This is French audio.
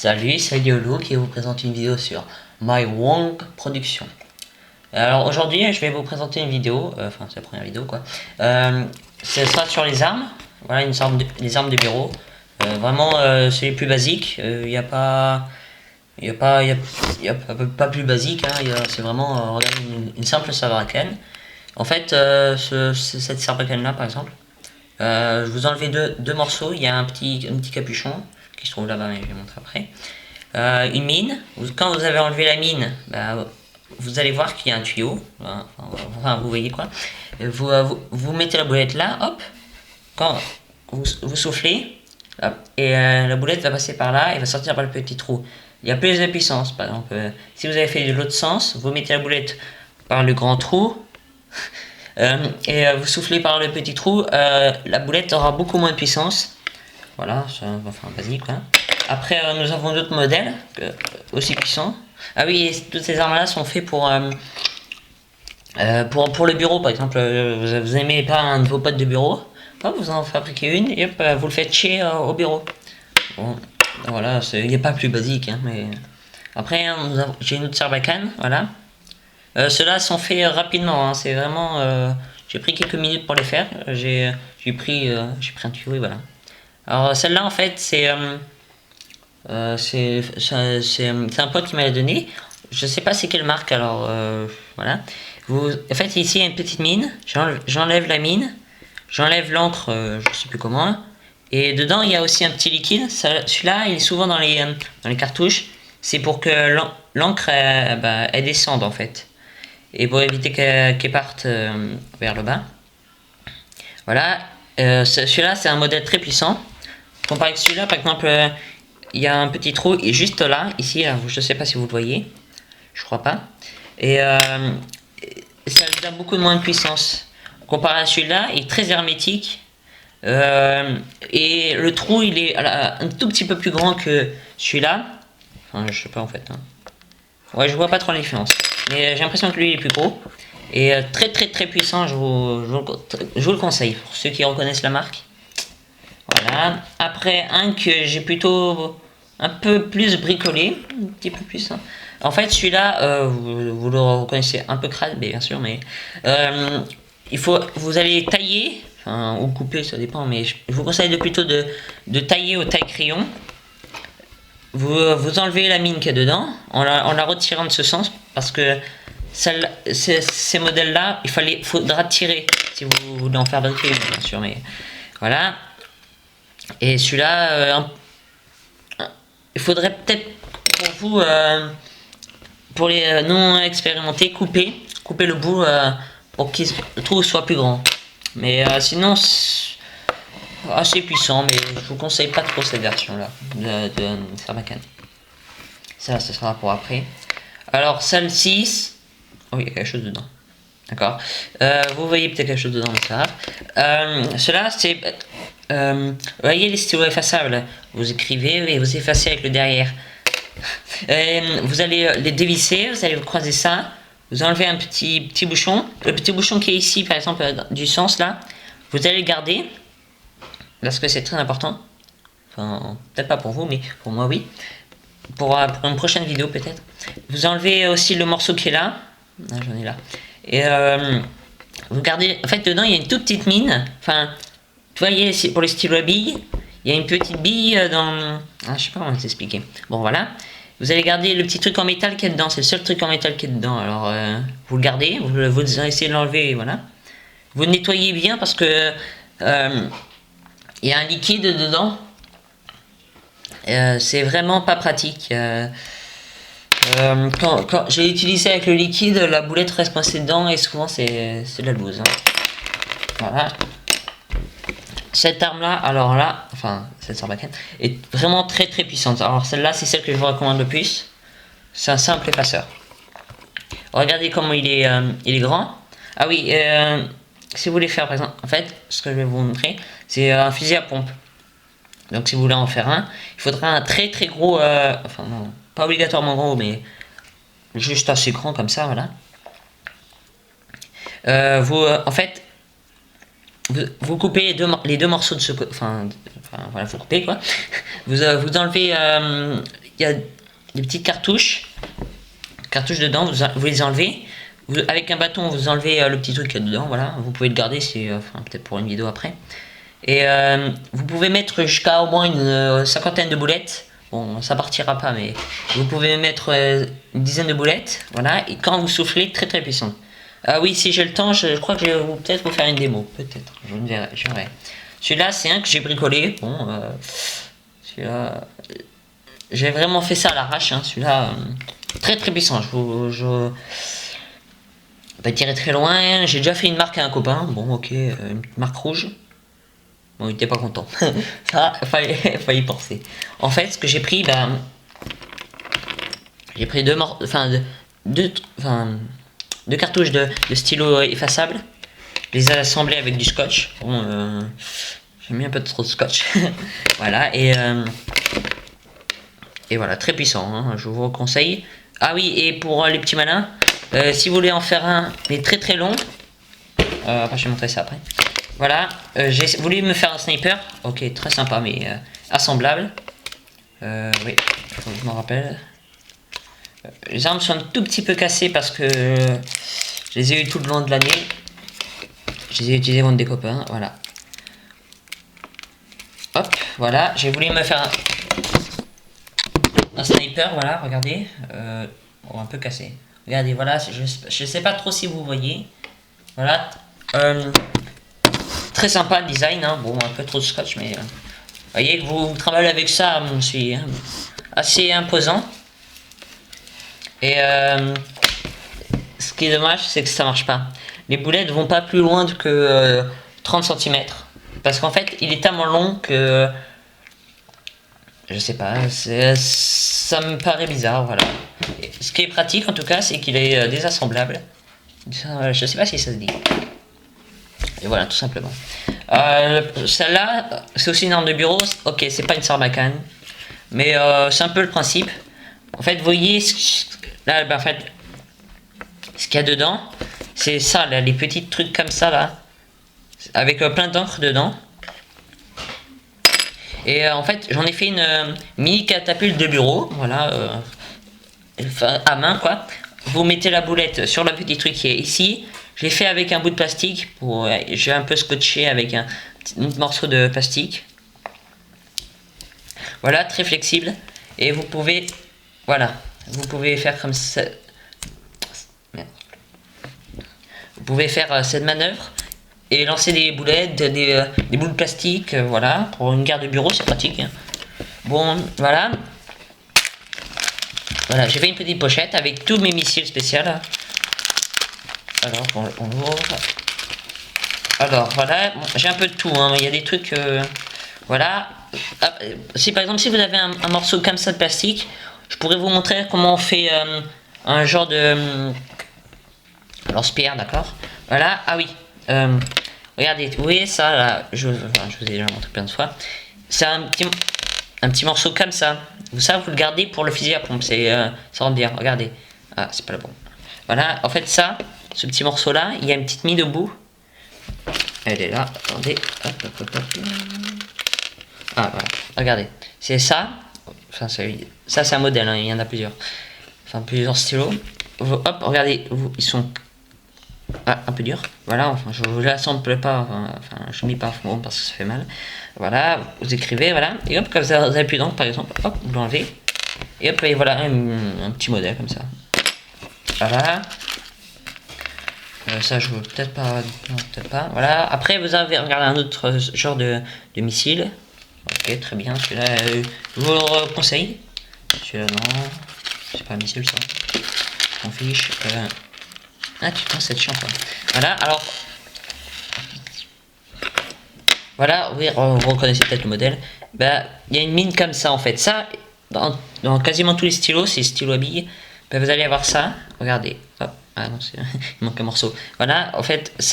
Salut, c'est Liolo qui vous présente une vidéo sur My Wong Production. Alors aujourd'hui, je vais vous présenter une vidéo, enfin c'est la première vidéo quoi. Ce sera sur les armes, voilà les armes de bureau. Vraiment, c'est les plus basiques. Il n'y a pas, pas plus basique. Hein, c'est vraiment regardez, une simple sarbacane. En fait, cette sarbacane là par exemple, je vous enlevez deux morceaux. Il y a un petit capuchon qui se trouve là-bas, mais je vais montrer après. Une mine. Quand vous avez enlevé la mine, vous allez voir qu'il y a un tuyau. Enfin, vous voyez quoi. Vous mettez la boulette là, hop. Quand vous soufflez, hop, et la boulette va passer par là et va sortir par le petit trou. Il y a plus de puissance. Par exemple, si vous avez fait de l'autre sens, vous mettez la boulette par le grand trou. Et vous soufflez par le petit trou, la boulette aura beaucoup moins de puissance. Voilà, c'est enfin basique. Hein. Après, nous avons d'autres modèles aussi puissants. Ah oui, et toutes ces armes là sont faites pour le bureau. Par exemple, vous aimez pas un de vos potes de bureau, hop, vous en fabriquez une et hop, vous le faites chier au bureau. Bon, voilà, il n'y a pas plus basique. Hein, mais après, j'ai une autre sarbacane, voilà. Ceux-là sont faits rapidement, hein, c'est vraiment... j'ai pris quelques minutes pour les faire, j'ai pris un tuyau et voilà. Alors celle-là en fait c'est un pote qui m'a donné, je sais pas c'est quelle marque alors voilà. En fait ici il y a une petite mine, j'enlève la mine, j'enlève l'encre, je sais plus comment, et dedans il y a aussi un petit liquide, celui-là il est souvent dans les cartouches, c'est pour que l'encre elle descende en fait. Et pour éviter qu'elle parte vers le bas. Voilà, celui-là c'est un modèle très puissant. Comparé avec celui-là, par exemple, il y a un petit trou et juste là, ici, là, je ne sais pas si vous le voyez, je crois pas. Et ça lui donne beaucoup moins de puissance. Comparé à celui-là, il est très hermétique. Et le trou, il est un tout petit peu plus grand que celui-là. Enfin, je sais pas en fait. Hein. Ouais, je vois pas trop la différence. Mais j'ai l'impression que lui il est plus gros. Et très puissant, je vous le conseille pour ceux qui reconnaissent la marque. Voilà. Après, un que j'ai plutôt un peu plus bricolé, un petit peu plus. Hein. En fait, celui-là, vous le reconnaissez un peu crade, bien sûr, mais vous allez tailler, enfin, ou couper, ça dépend, mais je vous conseille plutôt de tailler au taille-crayon. Vous enlevez la mine qu'il y a dedans, en la retirant de ce sens, parce que ces modèles-là, faudra tirer, si vous voulez en faire fabriquer, bien sûr, mais voilà. Et celui-là, il faudrait peut-être pour vous, pour les non expérimentés, couper le bout pour que le trou soit plus grand. Mais sinon, assez puissant, mais je vous conseille pas trop cette version là de Sarbacane. Ça, ce sera pour après. Alors celle-ci, oh, il y a quelque chose dedans. D'accord. Vous voyez peut-être quelque chose dedans, mais ça va. Cela, c'est, vous voyez les stylos effaçables. Vous écrivez et vous effacez avec le derrière. Vous allez les dévisser, vous allez croiser ça. Vous enlevez un petit bouchon. Le petit bouchon qui est ici, par exemple, du sens là, vous allez le garder. Parce que c'est très important. Enfin, peut-être pas pour vous, mais pour moi, oui. Pour une prochaine vidéo, peut-être. Vous enlevez aussi le morceau qui est là. Ah, j'en ai là. Et vous gardez. En fait, dedans, il y a une toute petite mine. Enfin, vous voyez, pour les stylos à billes, il y a une petite bille dans. Ah, je sais pas comment vous expliquer. Bon, voilà. Vous allez garder le petit truc en métal qui est dedans. C'est le seul truc en métal qui est dedans. Alors, vous le gardez. Vous essayez de l'enlever. Voilà. Vous nettoyez bien parce que. Il y a un liquide dedans. C'est vraiment pas pratique. Quand j'ai utilisé avec le liquide, la boulette reste coincée dedans et souvent c'est de la loose. Hein. Voilà. Cette arme là, alors là, enfin cette sarbacane, est vraiment très puissante. Alors celle-là, c'est celle que je vous recommande le plus. C'est un simple effaceur. Regardez comment il est grand. Ah oui. Si vous voulez faire par exemple, en fait, ce que je vais vous montrer, c'est un fusil à pompe. Donc si vous voulez en faire un, il faudra un très gros, enfin non, pas obligatoirement gros, mais juste assez grand comme ça, voilà. En fait, vous coupez les deux morceaux de ce côté, enfin voilà, vous coupez quoi. Vous enlevez, y a des petites cartouches dedans, vous les enlevez. Avec un bâton, vous enlevez le petit truc qu'il y a dedans, voilà. Vous pouvez le garder, c'est peut-être pour une vidéo après. Et vous pouvez mettre jusqu'à au moins une cinquantaine de boulettes. Bon, ça partira pas, mais vous pouvez mettre une dizaine de boulettes, voilà. Et quand vous soufflez, très très puissant. Ah oui, si j'ai le temps, je crois que je vais peut-être vous faire une démo, peut-être. Je verrai. Celui-là, c'est un que j'ai bricolé. Bon, celui-là, j'ai vraiment fait ça à l'arrache. Hein. Celui-là, très très puissant. Je va tirer très loin. J'ai déjà fait une marque à un copain. Bon, ok, une marque rouge. Bon, il était pas content. Ça, fallait y penser. En fait, ce que j'ai pris, j'ai pris deux cartouches de stylo effaçable. Je les ai assemblés avec du scotch. Bon, j'ai mis un peu trop de scotch. Voilà, et voilà, très puissant. Hein, je vous conseille. Ah oui, et pour les petits malins, si vous voulez en faire un, mais très très long. Après, je vais montrer ça après. Voilà, j'ai voulu me faire un sniper. Ok, très sympa, mais assemblable. Oui, faut que je me rappelle. Les armes sont un tout petit peu cassées parce que je les ai eu tout le long de l'année. Je les ai utilisées contre des copains, voilà. Hop, voilà, j'ai voulu me faire un sniper, voilà, regardez. Oh, un peu cassé. Regardez, voilà, je sais pas trop si vous voyez. Voilà. Très sympa le design, hein. Bon, un peu trop de scotch, mais voyez que vous travaillez avec ça, c'est assez imposant. Et ce qui est dommage, c'est que ça marche pas. Les boulettes vont pas plus loin que 30 cm. Parce qu'en fait, il est tellement long que je sais pas, ça me paraît bizarre, voilà. Et ce qui est pratique en tout cas, c'est qu'il est désassemblable. Je sais pas si ça se dit. Et voilà, tout simplement. Celle-là, c'est aussi une arme de bureau. Ok, c'est pas une sarbacane, mais c'est un peu le principe. En fait, vous voyez, là, en fait, ce qu'il y a dedans, c'est ça, là, les petits trucs comme ça, là, avec plein d'encre dedans. Et en fait, j'en ai fait une mini catapulte de bureau, voilà, à main, quoi. Vous mettez la boulette sur le petit truc qui est ici. Je l'ai fait avec un bout de plastique. J'ai un peu scotché avec un petit morceau de plastique. Voilà, très flexible. Et vous pouvez, voilà, vous pouvez faire comme ça. Merde. Vous pouvez faire cette manœuvre et lancer des boulettes, des boules de plastique, voilà. Pour une garde de bureau, c'est pratique. Hein. Bon, voilà. Voilà, j'ai fait une petite pochette avec tous mes missiles spéciaux. Alors, on l'ouvre. Alors, voilà, bon, j'ai un peu de tout, hein, il y a des trucs, voilà. Si par exemple, si vous avez un morceau comme ça de plastique, je pourrais vous montrer comment on fait un genre de lance-pierre, d'accord. Voilà, ah oui, regardez, vous voyez ça, là, je vous ai déjà montré plein de fois. C'est un petit morceau comme ça. Ça, vous le gardez pour le fusil à pompe, ça rentre bien, regardez. Ah, c'est pas le bon. Voilà, en fait, ça, ce petit morceau là, il y a une petite mie debout. Elle est là, attendez. Hop, hop, hop, hop. Ah voilà, regardez. C'est ça. Enfin, ça c'est un modèle, hein, il y en a plusieurs. Enfin, plusieurs stylos. Hop, regardez, ils sont un peu durs. Voilà, enfin, je vous l'assemble pas. Enfin, je mets pas à fond parce que ça fait mal. Voilà, vous écrivez, voilà. Et hop, quand vous appuyez donc, par exemple, hop, vous l'enlevez. Et hop, et voilà, un petit modèle comme ça. Voilà. Ça je veux peut-être pas, non, peut-être pas. Voilà. Après vous avez regardé un autre genre de missile. Ok, très bien. Celui-là, je vous le conseille. Celui-là non, c'est pas un missile ça. On fiche. Ah putain, c'est chiant quoi. Voilà. Alors voilà. Oui, vous reconnaissez peut-être le modèle. Bah, il y a une mine comme ça en fait. Ça, dans quasiment tous les stylos, c'est stylo à billes. Bah, vous allez avoir ça. Regardez. Hop. Ah non, il manque un morceau. Voilà, en fait, ça.